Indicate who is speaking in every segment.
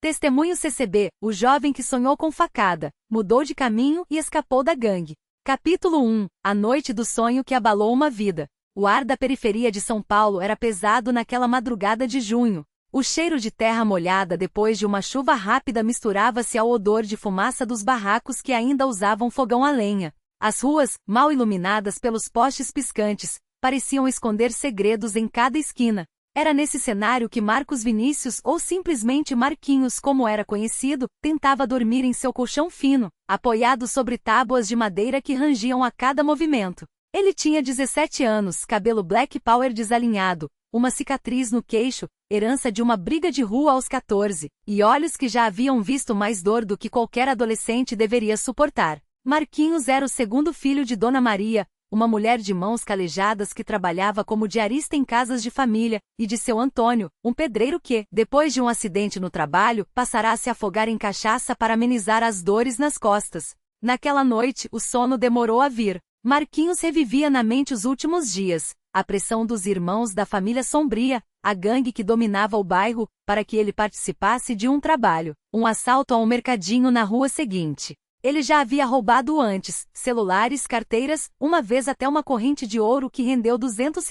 Speaker 1: Testemunho CCB, o jovem que sonhou com facada, mudou de caminho e escapou da gangue. Capítulo 1, a noite do sonho que abalou uma vida. O ar da periferia de São Paulo era pesado naquela madrugada de junho. O cheiro de terra molhada depois de uma chuva rápida misturava-se ao odor de fumaça dos barracos que ainda usavam fogão a lenha. As ruas, mal iluminadas pelos postes piscantes, pareciam esconder segredos em cada esquina. Era nesse cenário que Marcos Vinícius, ou simplesmente Marquinhos como era conhecido, tentava dormir em seu colchão fino, apoiado sobre tábuas de madeira que rangiam a cada movimento. Ele tinha 17 anos, cabelo black power desalinhado, uma cicatriz no queixo, herança de uma briga de rua aos 14, e olhos que já haviam visto mais dor do que qualquer adolescente deveria suportar. Marquinhos era o segundo filho de Dona Maria, uma mulher de mãos calejadas que trabalhava como diarista em casas de família, e de seu Antônio, um pedreiro que, depois de um acidente no trabalho, passará a se afogar em cachaça para amenizar as dores nas costas. Naquela noite, o sono demorou a vir. Marquinhos revivia na mente os últimos dias, a pressão dos irmãos da família sombria, a gangue que dominava o bairro, para que ele participasse de um trabalho, um assalto a um mercadinho na rua seguinte. Ele já havia roubado antes, celulares, carteiras, uma vez até uma corrente de ouro que rendeu R$ 200.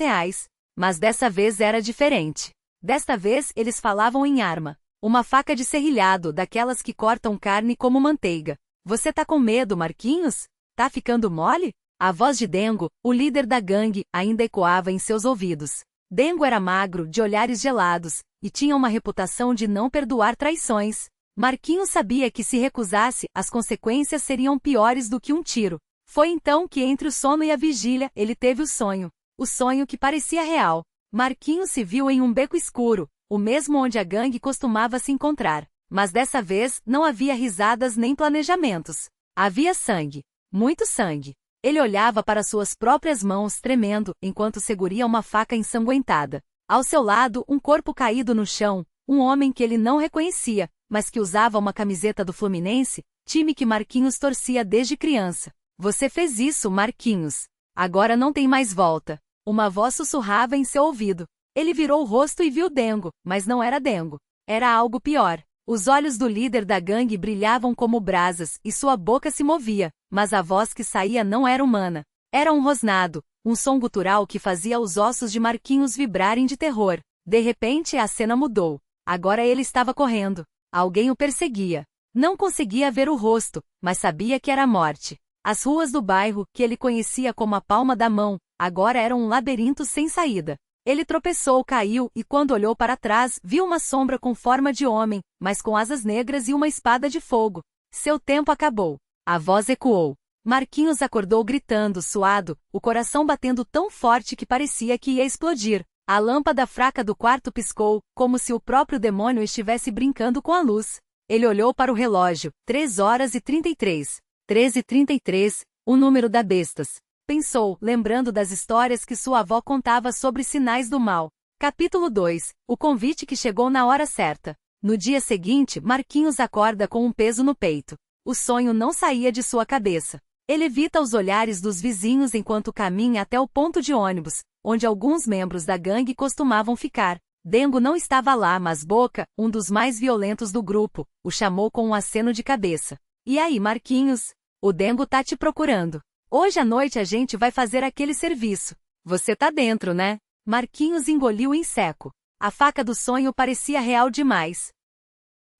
Speaker 1: Mas dessa vez era diferente. Desta vez eles falavam em arma. Uma faca de serrilhado, daquelas que cortam carne como manteiga. Você tá com medo, Marquinhos? Tá ficando mole? A voz de Dengo, o líder da gangue, ainda ecoava em seus ouvidos. Dengo era magro, de olhares gelados, e tinha uma reputação de não perdoar traições. Marquinhos sabia que se recusasse, as consequências seriam piores do que um tiro. Foi então que entre o sono e a vigília, ele teve o sonho. O sonho que parecia real. Marquinhos se viu em um beco escuro, o mesmo onde a gangue costumava se encontrar. Mas dessa vez, não havia risadas nem planejamentos. Havia sangue. Muito sangue. Ele olhava para suas próprias mãos tremendo, enquanto seguria uma faca ensanguentada. Ao seu lado, um corpo caído no chão, um homem que ele não reconhecia, mas que usava uma camiseta do Fluminense, time que Marquinhos torcia desde criança. Você fez isso, Marquinhos. Agora não tem mais volta. Uma voz sussurrava em seu ouvido. Ele virou o rosto e viu Dengo, mas não era Dengo. Era algo pior. Os olhos do líder da gangue brilhavam como brasas e sua boca se movia, mas a voz que saía não era humana. Era um rosnado, um som gutural que fazia os ossos de Marquinhos vibrarem de terror. De repente a cena mudou. Agora ele estava correndo. Alguém o perseguia. Não conseguia ver o rosto, mas sabia que era a morte. As ruas do bairro, que ele conhecia como a palma da mão, agora eram um labirinto sem saída. Ele tropeçou, caiu e quando olhou para trás, viu uma sombra com forma de homem, mas com asas negras e uma espada de fogo. Seu tempo acabou. A voz ecoou. Marquinhos acordou gritando, suado, o coração batendo tão forte que parecia que ia explodir. A lâmpada fraca do quarto piscou, como se o próprio demônio estivesse brincando com a luz. Ele olhou para o relógio. 3h33. 13h33, o número da bestas. Pensou, lembrando das histórias que sua avó contava sobre sinais do mal. Capítulo 2. O convite que chegou na hora certa. No dia seguinte, Marquinhos acorda com um peso no peito. O sonho não saía de sua cabeça. Ele evita os olhares dos vizinhos enquanto caminha até o ponto de ônibus, onde alguns membros da gangue costumavam ficar. Dengo não estava lá, mas Boca, um dos mais violentos do grupo, o chamou com um aceno de cabeça. E aí, Marquinhos? O Dengo tá te procurando. Hoje à noite a gente vai fazer aquele serviço. Você tá dentro, né? Marquinhos engoliu em seco. A faca do sonho parecia real demais.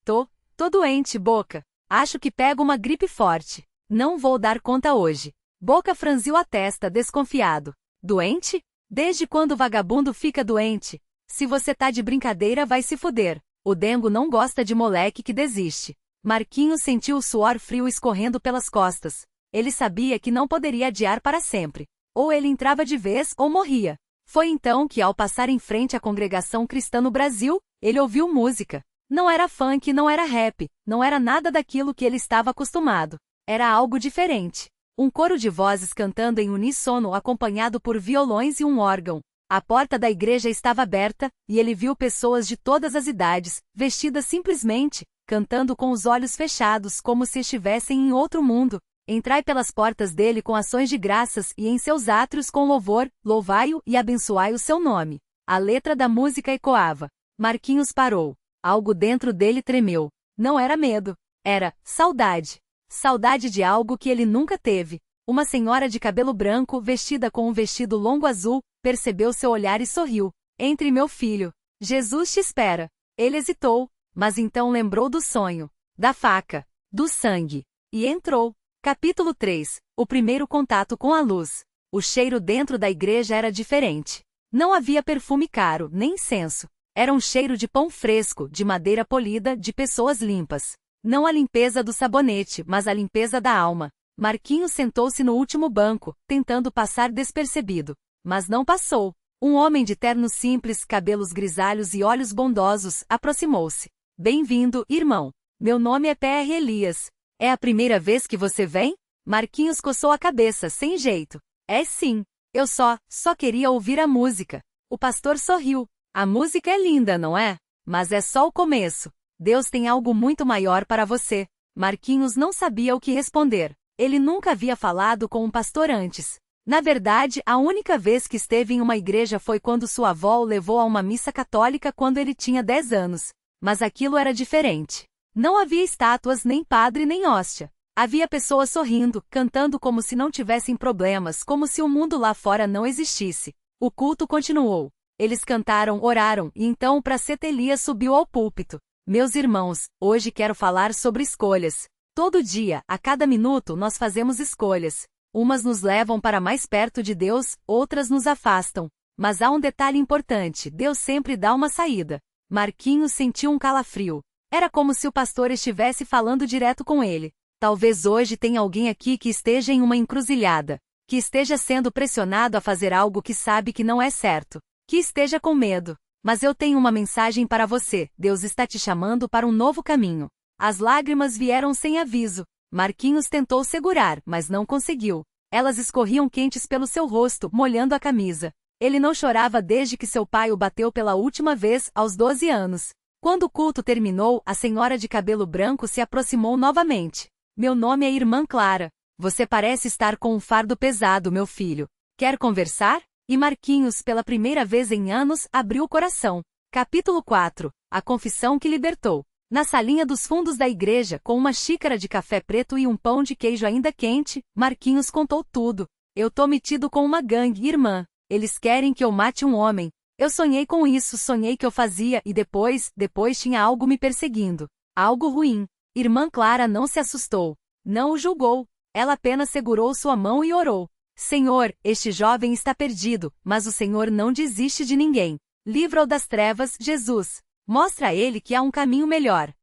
Speaker 1: Tô doente, Boca. Acho que pego uma gripe forte. Não vou dar conta hoje. Boca franziu a testa, desconfiado. Doente? Desde quando o vagabundo fica doente? Se você tá de brincadeira, vai se fuder. O Dengo não gosta de moleque que desiste. Marquinhos sentiu o suor frio escorrendo pelas costas. Ele sabia que não poderia adiar para sempre. Ou ele entrava de vez ou morria. Foi então que, ao passar em frente à congregação cristã no Brasil, ele ouviu música. Não era funk, não era rap, não era nada daquilo que ele estava acostumado. Era algo diferente. Um coro de vozes cantando em uníssono acompanhado por violões e um órgão. A porta da igreja estava aberta, e ele viu pessoas de todas as idades, vestidas simplesmente, cantando com os olhos fechados como se estivessem em outro mundo. Entrai pelas portas dele com ações de graças e em seus átrios com louvor, louvai-o e abençoai o seu nome. A letra da música ecoava. Marquinhos parou. Algo dentro dele tremeu. Não era medo. Era saudade. Saudade de algo que ele nunca teve. Uma senhora de cabelo branco, vestida com um vestido longo azul, percebeu seu olhar e sorriu. Entre, meu filho. Jesus te espera. Ele hesitou, mas então lembrou do sonho, da faca, do sangue. E entrou. Capítulo 3. O primeiro contato com a luz. O cheiro dentro da igreja era diferente. Não havia perfume caro, nem incenso. Era um cheiro de pão fresco, de madeira polida, de pessoas limpas. Não a limpeza do sabonete, mas a limpeza da alma. Marquinhos sentou-se no último banco, tentando passar despercebido. Mas não passou. Um homem de terno simples, cabelos grisalhos e olhos bondosos, aproximou-se. Bem-vindo, irmão. Meu nome é P.R. Elias. É a primeira vez que você vem? Marquinhos coçou a cabeça, sem jeito. É sim. Eu só queria ouvir a música. O pastor sorriu. A música é linda, não é? Mas é só o começo. Deus tem algo muito maior para você. Marquinhos não sabia o que responder. Ele nunca havia falado com um pastor antes. Na verdade, a única vez que esteve em uma igreja foi quando sua avó o levou a uma missa católica quando ele tinha 10 anos. Mas aquilo era diferente. Não havia estátuas, nem padre, nem hóstia. Havia pessoas sorrindo, cantando como se não tivessem problemas, como se o mundo lá fora não existisse. O culto continuou. Eles cantaram, oraram, e então o praceta Elias subiu ao púlpito. Meus irmãos, hoje quero falar sobre escolhas. Todo dia, a cada minuto, nós fazemos escolhas. Umas nos levam para mais perto de Deus, outras nos afastam. Mas há um detalhe importante, Deus sempre dá uma saída. Marquinhos sentiu um calafrio. Era como se o pastor estivesse falando direto com ele. Talvez hoje tenha alguém aqui que esteja em uma encruzilhada, que esteja sendo pressionado a fazer algo que sabe que não é certo, que esteja com medo. Mas eu tenho uma mensagem para você, Deus está te chamando para um novo caminho. As lágrimas vieram sem aviso. Marquinhos tentou segurar, mas não conseguiu. Elas escorriam quentes pelo seu rosto, molhando a camisa. Ele não chorava desde que seu pai o bateu pela última vez, aos 12 anos. Quando o culto terminou, a senhora de cabelo branco se aproximou novamente. Meu nome é Irmã Clara. Você parece estar com um fardo pesado, meu filho. Quer conversar? E Marquinhos, pela primeira vez em anos, abriu o coração. Capítulo 4. A confissão que libertou. Na salinha dos fundos da igreja, com uma xícara de café preto e um pão de queijo ainda quente, Marquinhos contou tudo. Eu tô metido com uma gangue, irmã. Eles querem que eu mate um homem. Eu sonhei com isso, sonhei que eu fazia, e depois tinha algo me perseguindo. Algo ruim. Irmã Clara não se assustou. Não o julgou. Ela apenas segurou sua mão e orou. Senhor, este jovem está perdido, mas o Senhor não desiste de ninguém. Livra-o das trevas, Jesus. Mostra a ele que há um caminho melhor.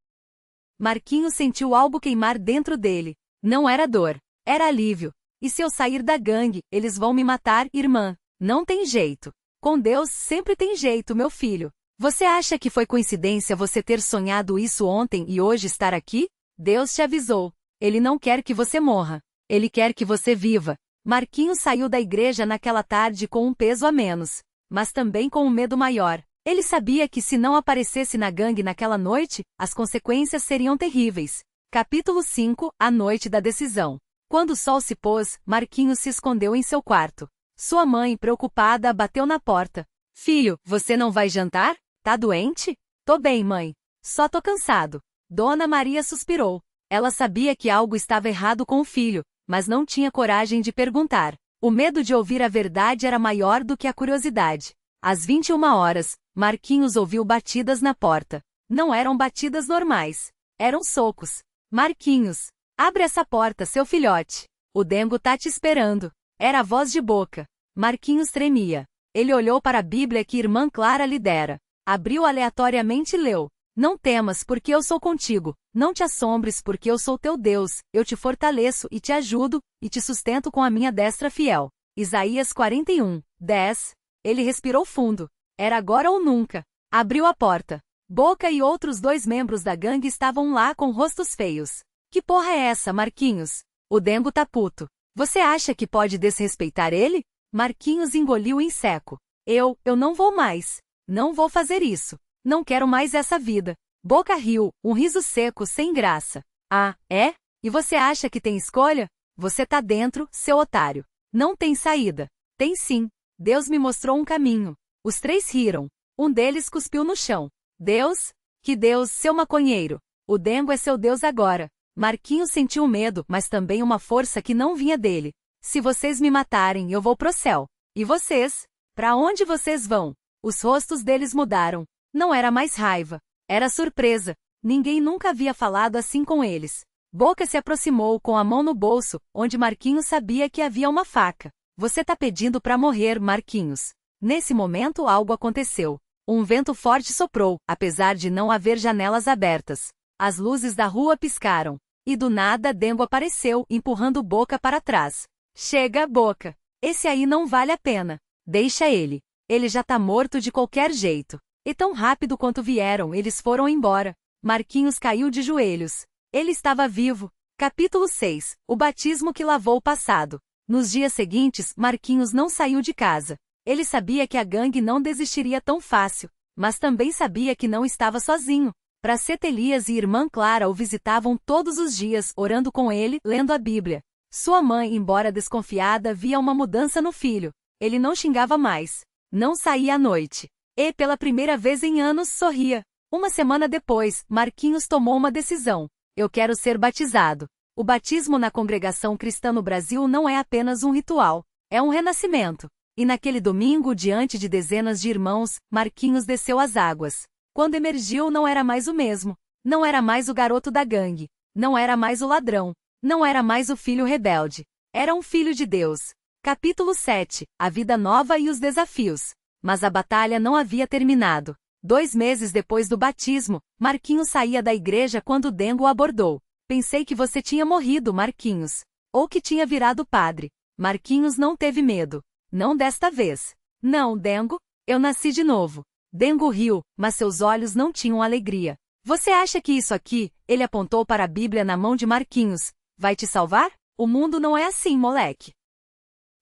Speaker 1: Marquinhos sentiu algo queimar dentro dele. Não era dor. Era alívio. E se eu sair da gangue, eles vão me matar, irmã. Não tem jeito. Com Deus sempre tem jeito, meu filho. Você acha que foi coincidência você ter sonhado isso ontem e hoje estar aqui? Deus te avisou. Ele não quer que você morra. Ele quer que você viva. Marquinhos saiu da igreja naquela tarde com um peso a menos, mas também com um medo maior. Ele sabia que se não aparecesse na gangue naquela noite, as consequências seriam terríveis. Capítulo 5. A noite da decisão. Quando o sol se pôs, Marquinhos se escondeu em seu quarto. Sua mãe, preocupada, bateu na porta. Filho, você não vai jantar? Tá doente? Tô bem, mãe. Só tô cansado. Dona Maria suspirou. Ela sabia que algo estava errado com o filho, mas não tinha coragem de perguntar. O medo de ouvir a verdade era maior do que a curiosidade. Às 21h, Marquinhos ouviu batidas na porta. Não eram batidas normais. Eram socos. Marquinhos, abre essa porta, seu filhote. O Dengo tá te esperando. Era a voz de Boca. Marquinhos tremia. Ele olhou para a Bíblia que Irmã Clara lhe dera. Abriu aleatoriamente e leu. Não temas, porque eu sou contigo. Não te assombres, porque eu sou teu Deus. Eu te fortaleço e te ajudo, e te sustento com a minha destra fiel. Isaías 41:10. Ele respirou fundo. Era agora ou nunca. Abriu a porta. Boca e outros 2 membros da gangue estavam lá com rostos feios. Que porra é essa, Marquinhos? O Dengo tá puto. Você acha que pode desrespeitar ele? Marquinhos engoliu em seco. Eu não vou mais. Não vou fazer isso. Não quero mais essa vida. Boca riu, um riso seco sem graça. Ah, é? E você acha que tem escolha? Você tá dentro, seu otário. Não tem saída. Tem sim. Deus me mostrou um caminho. Os 3 riram. Um deles cuspiu no chão. Deus? Que Deus, seu maconheiro. O Dengo é seu Deus agora. Marquinhos sentiu medo, mas também uma força que não vinha dele. Se vocês me matarem, eu vou pro céu. E vocês? Pra onde vocês vão? Os rostos deles mudaram. Não era mais raiva. Era surpresa. Ninguém nunca havia falado assim com eles. Boca se aproximou com a mão no bolso, onde Marquinhos sabia que havia uma faca. Você tá pedindo pra morrer, Marquinhos. Nesse momento algo aconteceu. Um vento forte soprou, apesar de não haver janelas abertas. As luzes da rua piscaram. E do nada Dengo apareceu, empurrando Boca para trás. Chega, Boca. Esse aí não vale a pena. Deixa ele. Ele já tá morto de qualquer jeito. E tão rápido quanto vieram, eles foram embora. Marquinhos caiu de joelhos. Ele estava vivo. Capítulo 6. O batismo que lavou o passado. Nos dias seguintes, Marquinhos não saiu de casa. Ele sabia que a gangue não desistiria tão fácil, mas também sabia que não estava sozinho. Praceta Elias e irmã Clara o visitavam todos os dias, orando com ele, lendo a Bíblia. Sua mãe, embora desconfiada, via uma mudança no filho. Ele não xingava mais. Não saía à noite. E, pela primeira vez em anos, sorria. Uma semana depois, Marquinhos tomou uma decisão. Eu quero ser batizado. O batismo na Congregação Cristã no Brasil não é apenas um ritual. É um renascimento. E naquele domingo, diante de dezenas de irmãos, Marquinhos desceu as águas. Quando emergiu, não era mais o mesmo. Não era mais o garoto da gangue. Não era mais o ladrão. Não era mais o filho rebelde. Era um filho de Deus. Capítulo 7. A vida nova e os desafios. Mas a batalha não havia terminado. 2 meses depois do batismo, Marquinhos saía da igreja quando Dengo o abordou. Pensei que você tinha morrido, Marquinhos. Ou que tinha virado padre. Marquinhos não teve medo. Não desta vez. Não, Dengo. Eu nasci de novo. Dengo riu, mas seus olhos não tinham alegria. Você acha que isso aqui, ele apontou para a Bíblia na mão de Marquinhos, vai te salvar? O mundo não é assim, moleque.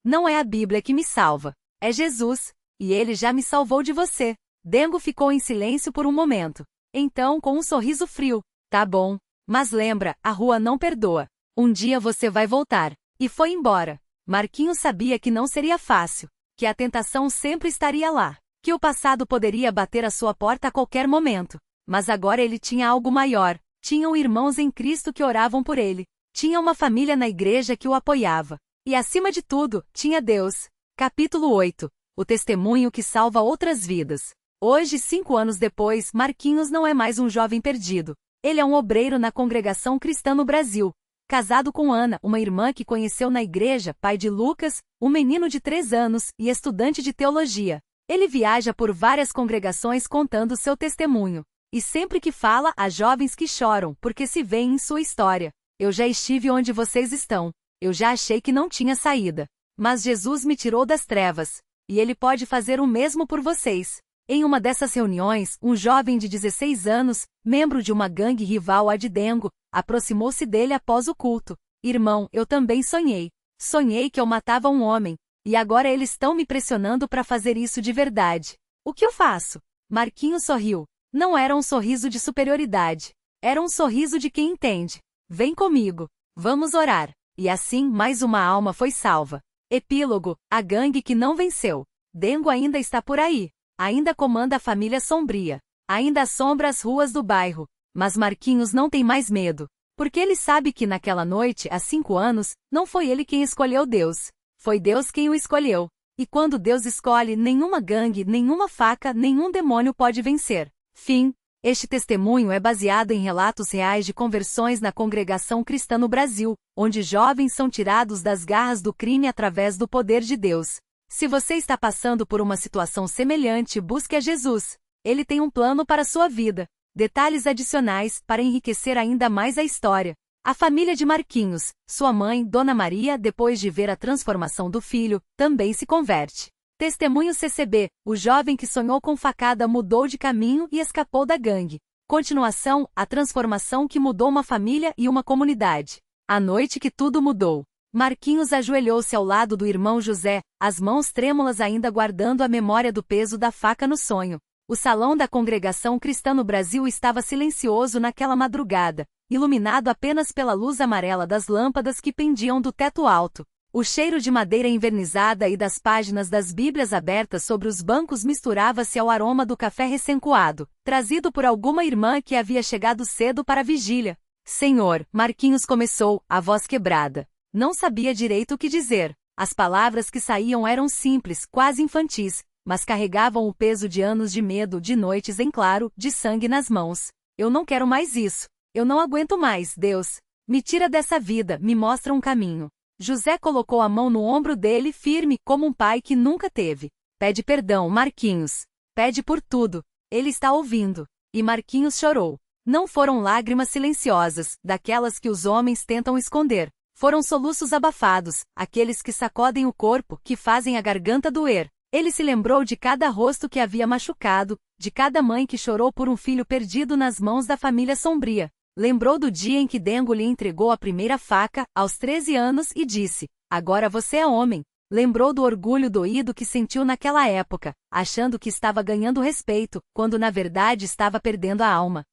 Speaker 1: Não é a Bíblia que me salva. É Jesus. E ele já me salvou de você. Dengo ficou em silêncio por um momento. Então, com um sorriso frio. Tá bom. Mas lembra, a rua não perdoa. Um dia você vai voltar. E foi embora. Marquinhos sabia que não seria fácil. Que a tentação sempre estaria lá. Que o passado poderia bater à sua porta a qualquer momento. Mas agora ele tinha algo maior. Tinham irmãos em Cristo que oravam por ele. Tinha uma família na igreja que o apoiava. E acima de tudo, tinha Deus. Capítulo 8. O testemunho que salva outras vidas. Hoje, 5 anos depois, Marquinhos não é mais um jovem perdido. Ele é um obreiro na Congregação Cristã no Brasil. Casado com Ana, uma irmã que conheceu na igreja, pai de Lucas, um menino de 3 anos e estudante de teologia. Ele viaja por várias congregações contando seu testemunho. E sempre que fala, há jovens que choram, porque se veem em sua história. Eu já estive onde vocês estão. Eu já achei que não tinha saída. Mas Jesus me tirou das trevas. E ele pode fazer o mesmo por vocês. Em uma dessas reuniões, um jovem de 16 anos, membro de uma gangue rival à de Dengo, aproximou-se dele após o culto. Irmão, eu também sonhei. Sonhei que eu matava um homem. E agora eles estão me pressionando para fazer isso de verdade. O que eu faço? Marquinhos sorriu. Não era um sorriso de superioridade. Era um sorriso de quem entende. Vem comigo. Vamos orar. E assim, mais uma alma foi salva. Epílogo. A gangue que não venceu. Dengo ainda está por aí. Ainda comanda a família sombria. Ainda assombra as ruas do bairro. Mas Marquinhos não tem mais medo. Porque ele sabe que naquela noite, há 5 anos, não foi ele quem escolheu Deus. Foi Deus quem o escolheu. E quando Deus escolhe, nenhuma gangue, nenhuma faca, nenhum demônio pode vencer. Fim. Este testemunho é baseado em relatos reais de conversões na Congregação Cristã no Brasil, onde jovens são tirados das garras do crime através do poder de Deus. Se você está passando por uma situação semelhante, busque a Jesus. Ele tem um plano para a sua vida. Detalhes adicionais para enriquecer ainda mais a história. A família de Marquinhos, sua mãe, Dona Maria, depois de ver a transformação do filho, também se converte. Testemunho CCB, o jovem que sonhou com facada mudou de caminho e escapou da gangue. Continuação, a transformação que mudou uma família e uma comunidade. A noite que tudo mudou. Marquinhos ajoelhou-se ao lado do irmão José, as mãos trêmulas ainda guardando a memória do peso da faca no sonho. O salão da Congregação Cristã no Brasil estava silencioso naquela madrugada, iluminado apenas pela luz amarela das lâmpadas que pendiam do teto alto. O cheiro de madeira envernizada e das páginas das Bíblias abertas sobre os bancos misturava-se ao aroma do café recém-coado, trazido por alguma irmã que havia chegado cedo para a vigília. Senhor, Marquinhos começou, a voz quebrada. Não sabia direito o que dizer. As palavras que saíam eram simples, quase infantis, mas carregavam o peso de anos de medo, de noites em claro, de sangue nas mãos. Eu não quero mais isso. Eu não aguento mais, Deus. Me tira dessa vida, me mostra um caminho. José colocou a mão no ombro dele firme, como um pai que nunca teve. Pede perdão, Marquinhos. Pede por tudo. Ele está ouvindo. E Marquinhos chorou. Não foram lágrimas silenciosas, daquelas que os homens tentam esconder. Foram soluços abafados, aqueles que sacodem o corpo, que fazem a garganta doer. Ele se lembrou de cada rosto que havia machucado, de cada mãe que chorou por um filho perdido nas mãos da família sombria. Lembrou do dia em que Dengo lhe entregou a primeira faca, aos 13 anos, e disse: "Agora você é homem." Lembrou do orgulho doído que sentiu naquela época, achando que estava ganhando respeito, quando na verdade estava perdendo a alma.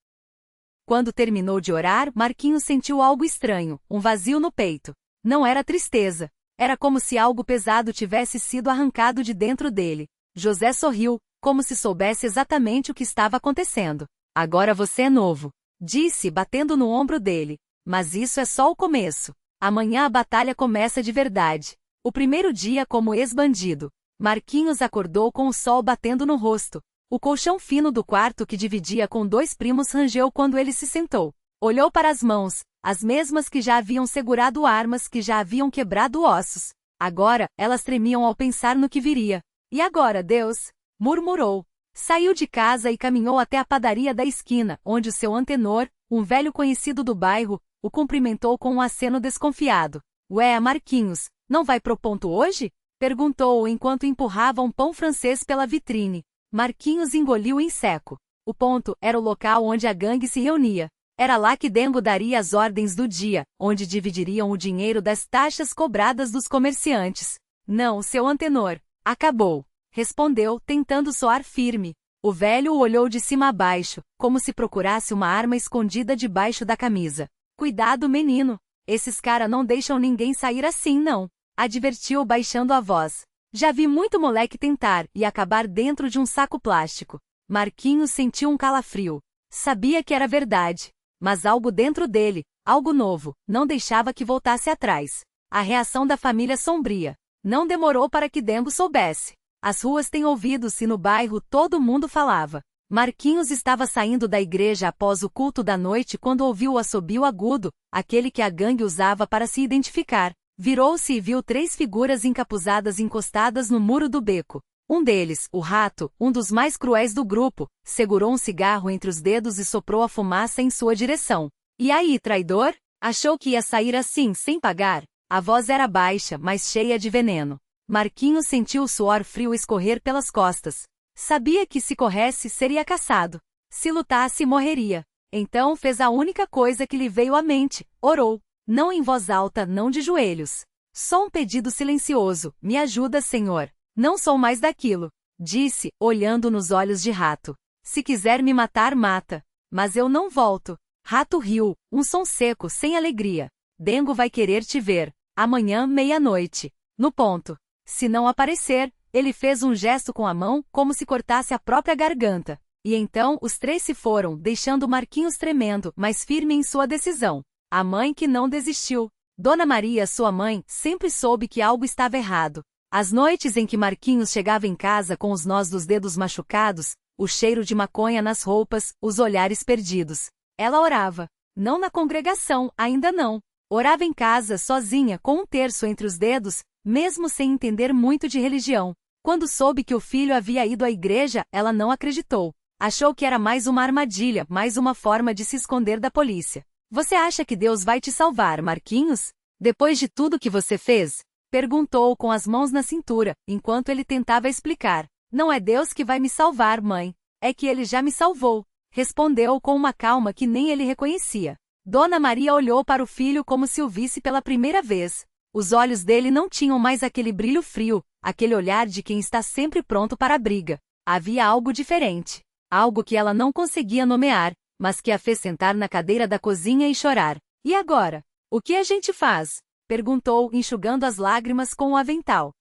Speaker 1: Quando terminou de orar, Marquinhos sentiu algo estranho, um vazio no peito. Não era tristeza. Era como se algo pesado tivesse sido arrancado de dentro dele. José sorriu, como se soubesse exatamente o que estava acontecendo. "Agora você é novo," disse, batendo no ombro dele. "Mas isso é só o começo. Amanhã a batalha começa de verdade." O primeiro dia como ex-bandido. Marquinhos acordou com o sol batendo no rosto. O colchão fino do quarto que dividia com 2 primos rangeu quando ele se sentou. Olhou para as mãos, as mesmas que já haviam segurado armas, que já haviam quebrado ossos. Agora, elas tremiam ao pensar no que viria. "E agora, Deus?" murmurou. Saiu de casa e caminhou até a padaria da esquina, onde o seu antenor, um velho conhecido do bairro, o cumprimentou com um aceno desconfiado. "Ué, Marquinhos, não vai pro ponto hoje?" perguntou enquanto empurrava um pão francês pela vitrine. Marquinhos engoliu em seco. O ponto era o local onde a gangue se reunia. Era lá que Dengo daria as ordens do dia, onde dividiriam o dinheiro das taxas cobradas dos comerciantes. "Não, seu antenor. Acabou," respondeu, tentando soar firme. O velho o olhou de cima a baixo, como se procurasse uma arma escondida debaixo da camisa. "Cuidado, menino. Esses cara não deixam ninguém sair assim, não," advertiu baixando a voz. "Já vi muito moleque tentar e acabar dentro de um saco plástico." Marquinhos sentiu um calafrio. Sabia que era verdade. Mas algo dentro dele, algo novo, não deixava que voltasse atrás. A reação da família sombria. Não demorou para que Dengo soubesse. As ruas têm ouvidos e no bairro todo mundo falava. Marquinhos estava saindo da igreja após o culto da noite quando ouviu o assobio agudo, aquele que a gangue usava para se identificar. Virou-se e viu 3 figuras encapuzadas encostadas no muro do beco. Um deles, o Rato, um dos mais cruéis do grupo, segurou um cigarro entre os dedos e soprou a fumaça em sua direção. "E aí, traidor? Achou que ia sair assim, sem pagar?" A voz era baixa, mas cheia de veneno. Marquinhos sentiu o suor frio escorrer pelas costas. Sabia que se corresse, seria caçado. Se lutasse, morreria. Então fez a única coisa que lhe veio à mente, orou. Não em voz alta, não de joelhos. Só um pedido silencioso: "Me ajuda, Senhor. Não sou mais daquilo", disse, olhando nos olhos de Rato. "Se quiser me matar, mata. Mas eu não volto." Rato riu, um som seco, sem alegria. "Dengo vai querer te ver. Amanhã, 00:30. No ponto. Se não aparecer," ele fez um gesto com a mão, como se cortasse a própria garganta. E então os 3 se foram, deixando Marquinhos tremendo, mas firme em sua decisão. A mãe que não desistiu. Dona Maria, sua mãe, sempre soube que algo estava errado. As noites em que Marquinhos chegava em casa com os nós dos dedos machucados, o cheiro de maconha nas roupas, os olhares perdidos. Ela orava. Não na congregação, ainda não. Orava em casa, sozinha, com um terço entre os dedos, mesmo sem entender muito de religião. Quando soube que o filho havia ido à igreja, ela não acreditou. Achou que era mais uma armadilha, mais uma forma de se esconder da polícia. "Você acha que Deus vai te salvar, Marquinhos? Depois de tudo que você fez?" perguntou com as mãos na cintura, enquanto ele tentava explicar. "Não é Deus que vai me salvar, mãe. É que ele já me salvou", respondeu com uma calma que nem ele reconhecia. Dona Maria olhou para o filho como se o visse pela primeira vez. Os olhos dele não tinham mais aquele brilho frio, aquele olhar de quem está sempre pronto para a briga. Havia algo diferente. Algo que ela não conseguia nomear, mas que a fez sentar na cadeira da cozinha e chorar. "E agora? O que a gente faz?" Perguntou, enxugando as lágrimas com o avental.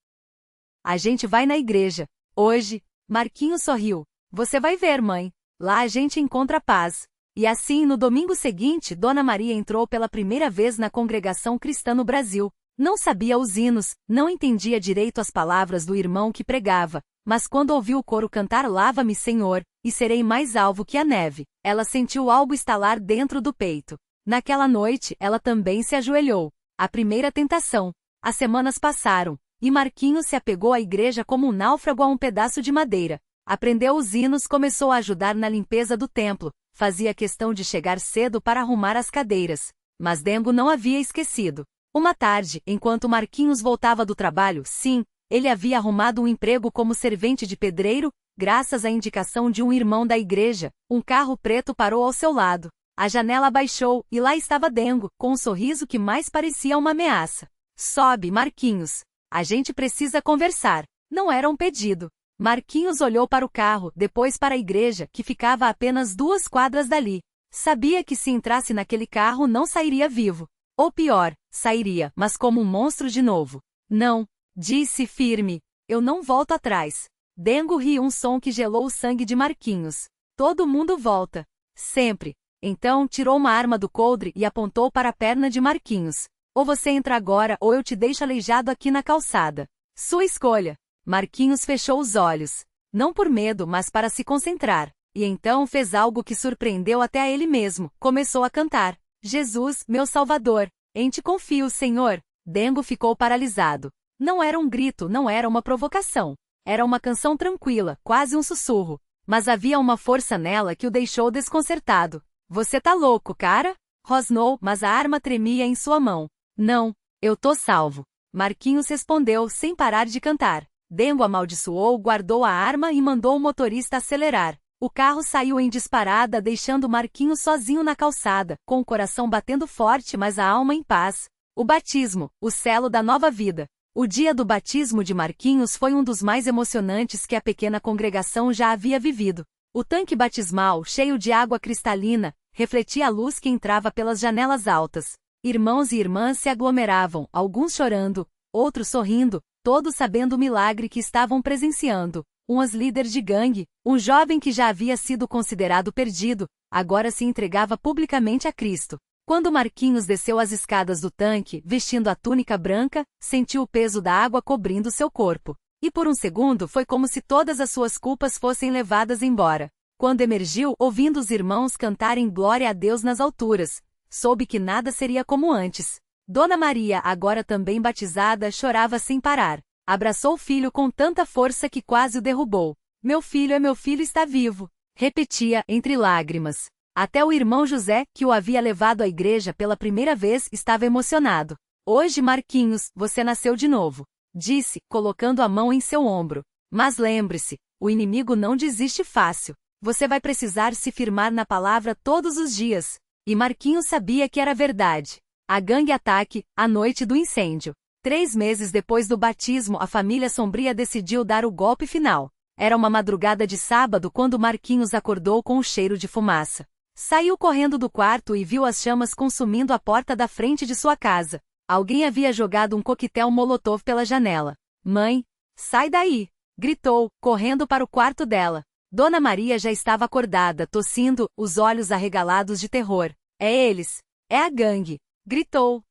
Speaker 1: A gente vai na igreja. Hoje. Marquinhos sorriu. Você vai ver, mãe. Lá a gente encontra paz. E assim, no domingo seguinte, Dona Maria entrou pela primeira vez na congregação cristã no Brasil. Não sabia os hinos, não entendia direito as palavras do irmão que pregava, mas quando ouviu o coro cantar Lava-me, Senhor, e serei mais alvo que a neve, ela sentiu algo estalar dentro do peito. Naquela noite, ela também se ajoelhou. A primeira tentação. As semanas passaram, e Marquinhos se apegou à igreja como um náufrago a um pedaço de madeira. Aprendeu os hinos, começou a ajudar na limpeza do templo, fazia questão de chegar cedo para arrumar as cadeiras. Mas Dengo não havia esquecido. Uma tarde, enquanto Marquinhos voltava do trabalho, sim, ele havia arrumado um emprego como servente de pedreiro, graças à indicação de um irmão da igreja, um carro preto parou ao seu lado. A janela abaixou, e lá estava Dengo, com um sorriso que mais parecia uma ameaça. Sobe, Marquinhos. A gente precisa conversar. Não era um pedido. Marquinhos olhou para o carro, depois para a igreja, que ficava a apenas 2 quadras dali. Sabia que se entrasse naquele carro não sairia vivo. Ou pior, sairia, mas como um monstro de novo. Não, disse firme. Eu não volto atrás. Dengo riu, um som que gelou o sangue de Marquinhos. Todo mundo volta. Sempre. Então, tirou uma arma do coldre e apontou para a perna de Marquinhos. Ou você entra agora ou eu te deixo aleijado aqui na calçada. Sua escolha. Marquinhos fechou os olhos. Não por medo, mas para se concentrar. E então fez algo que surpreendeu até a ele mesmo. Começou a cantar. Jesus, meu Salvador, em ti confio, Senhor. Dengo ficou paralisado. Não era um grito, não era uma provocação. Era uma canção tranquila, quase um sussurro. Mas havia uma força nela que o deixou desconcertado. Você tá louco, cara? Rosnou, mas a arma tremia em sua mão. Não, eu tô salvo. Marquinhos respondeu sem parar de cantar. Dengo amaldiçoou, guardou a arma e mandou o motorista acelerar. O carro saiu em disparada, deixando Marquinhos sozinho na calçada, com o coração batendo forte, mas a alma em paz. O batismo, o selo da nova vida. O dia do batismo de Marquinhos foi um dos mais emocionantes que a pequena congregação já havia vivido. O tanque batismal, cheio de água cristalina, refletia a luz que entrava pelas janelas altas. Irmãos e irmãs se aglomeravam, alguns chorando, outros sorrindo, todos sabendo o milagre que estavam presenciando. Umas líderes de gangue, um jovem que já havia sido considerado perdido, agora se entregava publicamente a Cristo. Quando Marquinhos desceu as escadas do tanque, vestindo a túnica branca, sentiu o peso da água cobrindo seu corpo. E por um segundo foi como se todas as suas culpas fossem levadas embora. Quando emergiu, ouvindo os irmãos cantarem glória a Deus nas alturas, soube que nada seria como antes. Dona Maria, agora também batizada, chorava sem parar. Abraçou o filho com tanta força que quase o derrubou. Meu filho, está vivo. Repetia, entre lágrimas. Até o irmão José, que o havia levado à igreja pela primeira vez, estava emocionado. Hoje, Marquinhos, você nasceu de novo. Disse, colocando a mão em seu ombro. Mas lembre-se, o inimigo não desiste fácil. Você vai precisar se firmar na palavra todos os dias. E Marquinhos sabia que era verdade. A gangue ataque, a noite do incêndio. 3 meses depois do batismo, a família Sombria decidiu dar o golpe final. Era uma madrugada de sábado quando Marquinhos acordou com o cheiro de fumaça. Saiu correndo do quarto e viu as chamas consumindo a porta da frente de sua casa. Alguém havia jogado um coquetel Molotov pela janela. Mãe, sai daí! Gritou, correndo para o quarto dela. Dona Maria já estava acordada, tossindo, os olhos arregalados de terror. É eles! É a gangue! Gritou.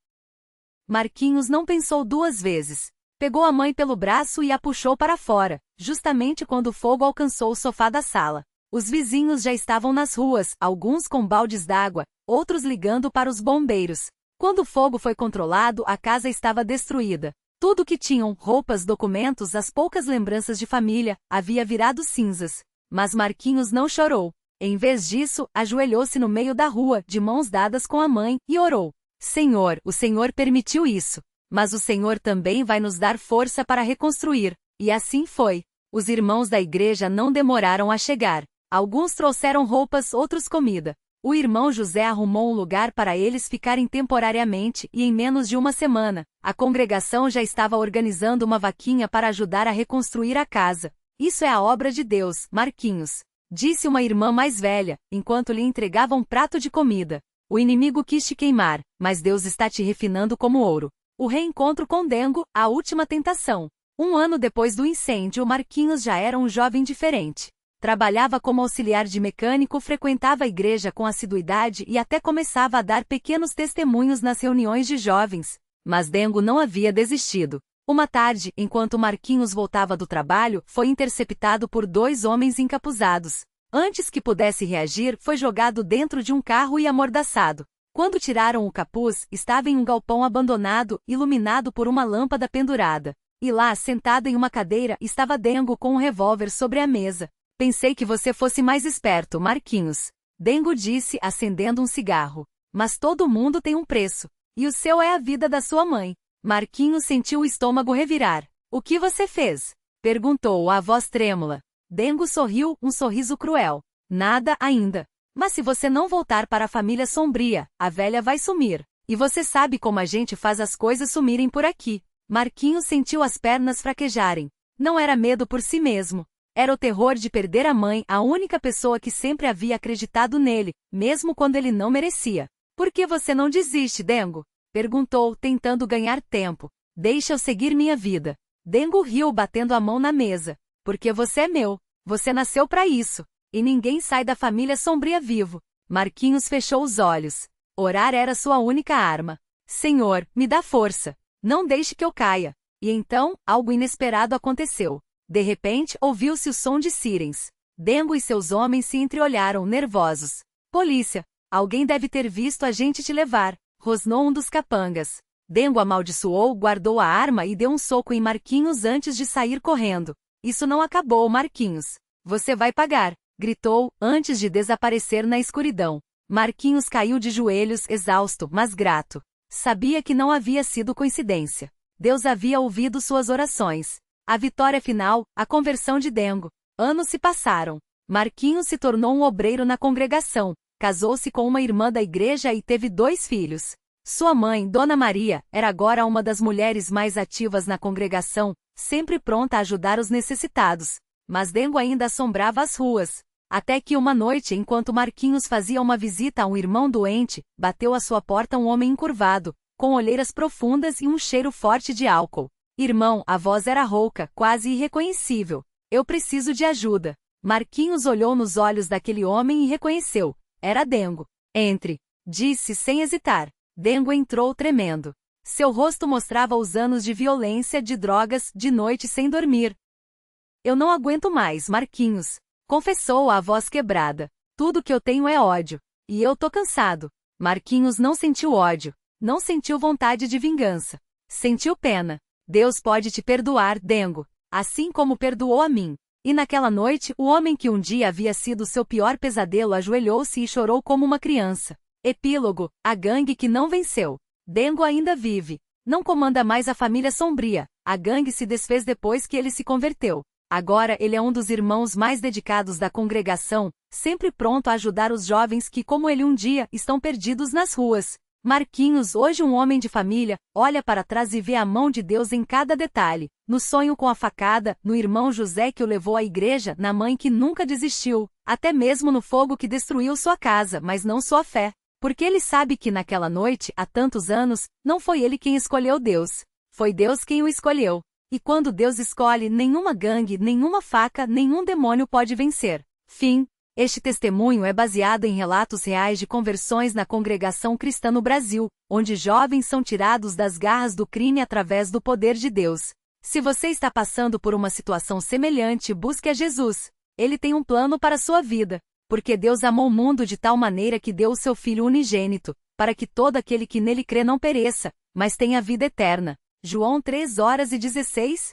Speaker 1: Marquinhos não pensou 2 vezes. Pegou a mãe pelo braço e a puxou para fora, justamente quando o fogo alcançou o sofá da sala. Os vizinhos já estavam nas ruas, alguns com baldes d'água, outros ligando para os bombeiros. Quando o fogo foi controlado, a casa estava destruída. Tudo que tinham, roupas, documentos, as poucas lembranças de família, havia virado cinzas. Mas Marquinhos não chorou. Em vez disso, ajoelhou-se no meio da rua, de mãos dadas com a mãe, e orou. Senhor, o Senhor permitiu isso. Mas o Senhor também vai nos dar força para reconstruir. E assim foi. Os irmãos da igreja não demoraram a chegar. Alguns trouxeram roupas, outros comida. O irmão José arrumou um lugar para eles ficarem temporariamente e em menos de uma semana, a congregação já estava organizando uma vaquinha para ajudar a reconstruir a casa. Isso é a obra de Deus, Marquinhos, disse uma irmã mais velha, enquanto lhe entregava um prato de comida. O inimigo quis te queimar, mas Deus está te refinando como ouro. O reencontro com Dengo, a última tentação. Um ano depois do incêndio, Marquinhos já era um jovem diferente. Trabalhava como auxiliar de mecânico, frequentava a igreja com assiduidade e até começava a dar pequenos testemunhos nas reuniões de jovens. Mas Dengo não havia desistido. Uma tarde, enquanto Marquinhos voltava do trabalho, foi interceptado por 2 homens encapuzados. Antes que pudesse reagir, foi jogado dentro de um carro e amordaçado. Quando tiraram o capuz, estava em um galpão abandonado, iluminado por uma lâmpada pendurada. E lá, sentado em uma cadeira, estava Dengo com um revólver sobre a mesa. Pensei que você fosse mais esperto, Marquinhos. Dengo disse, acendendo um cigarro. Mas todo mundo tem um preço. E o seu é a vida da sua mãe. Marquinhos sentiu o estômago revirar. O que você fez? Perguntou a voz trêmula. Dengo sorriu, um sorriso cruel. Nada ainda. Mas se você não voltar para a família sombria, a velha vai sumir. E você sabe como a gente faz as coisas sumirem por aqui. Marquinhos sentiu as pernas fraquejarem. Não era medo por si mesmo. Era o terror de perder a mãe, a única pessoa que sempre havia acreditado nele, mesmo quando ele não merecia. Por que você não desiste, Dengo? Perguntou, tentando ganhar tempo. Deixa eu seguir minha vida. Dengo riu, batendo a mão na mesa. Porque você é meu. Você nasceu para isso. E ninguém sai da família sombria vivo. Marquinhos fechou os olhos. Orar era sua única arma. Senhor, me dá força. Não deixe que eu caia. E então, algo inesperado aconteceu. De repente, ouviu-se o som de sirens. Dengo e seus homens se entreolharam, nervosos. Polícia! Alguém deve ter visto a gente te levar, rosnou um dos capangas. Dengo amaldiçoou, guardou a arma e deu um soco em Marquinhos antes de sair correndo. Isso não acabou, Marquinhos. Você vai pagar, gritou, antes de desaparecer na escuridão. Marquinhos caiu de joelhos, exausto, mas grato. Sabia que não havia sido coincidência. Deus havia ouvido suas orações. A vitória final, a conversão de Dengo. Anos se passaram. Marquinhos se tornou um obreiro na congregação, casou-se com uma irmã da igreja e teve 2 filhos. Sua mãe, Dona Maria, era agora uma das mulheres mais ativas na congregação, sempre pronta a ajudar os necessitados. Mas Dengo ainda assombrava as ruas. Até que uma noite, enquanto Marquinhos fazia uma visita a um irmão doente, bateu à sua porta um homem encurvado, com olheiras profundas e um cheiro forte de álcool. Irmão, a voz era rouca, quase irreconhecível. Eu preciso de ajuda. Marquinhos olhou nos olhos daquele homem e reconheceu. Era Dengo. Entre, disse sem hesitar. Dengo entrou tremendo. Seu rosto mostrava os anos de violência, de drogas, de noite sem dormir. Eu não aguento mais, Marquinhos. Confessou a voz quebrada. Tudo que eu tenho é ódio. E eu tô cansado. Marquinhos não sentiu ódio. Não sentiu vontade de vingança. Sentiu pena. Deus pode te perdoar, Dengo. Assim como perdoou a mim. E naquela noite, o homem que um dia havia sido seu pior pesadelo ajoelhou-se e chorou como uma criança. Epílogo, a gangue que não venceu. Dengo ainda vive. Não comanda mais a família sombria. A gangue se desfez depois que ele se converteu. Agora ele é um dos irmãos mais dedicados da congregação, sempre pronto a ajudar os jovens que, como ele um dia, estão perdidos nas ruas. Marquinhos, hoje um homem de família, olha para trás e vê a mão de Deus em cada detalhe. No sonho com a facada, no irmão José que o levou à igreja, na mãe que nunca desistiu, até mesmo no fogo que destruiu sua casa, mas não sua fé. Porque ele sabe que naquela noite, há tantos anos, não foi ele quem escolheu Deus. Foi Deus quem o escolheu. E quando Deus escolhe, nenhuma gangue, nenhuma faca, nenhum demônio pode vencer. Fim. Este testemunho é baseado em relatos reais de conversões na congregação cristã no Brasil, onde jovens são tirados das garras do crime através do poder de Deus. Se você está passando por uma situação semelhante, busque a Jesus. Ele tem um plano para a sua vida. Porque Deus amou o mundo de tal maneira que deu o seu Filho unigênito, para que todo aquele que nele crê não pereça, mas tenha vida eterna. João 3:16.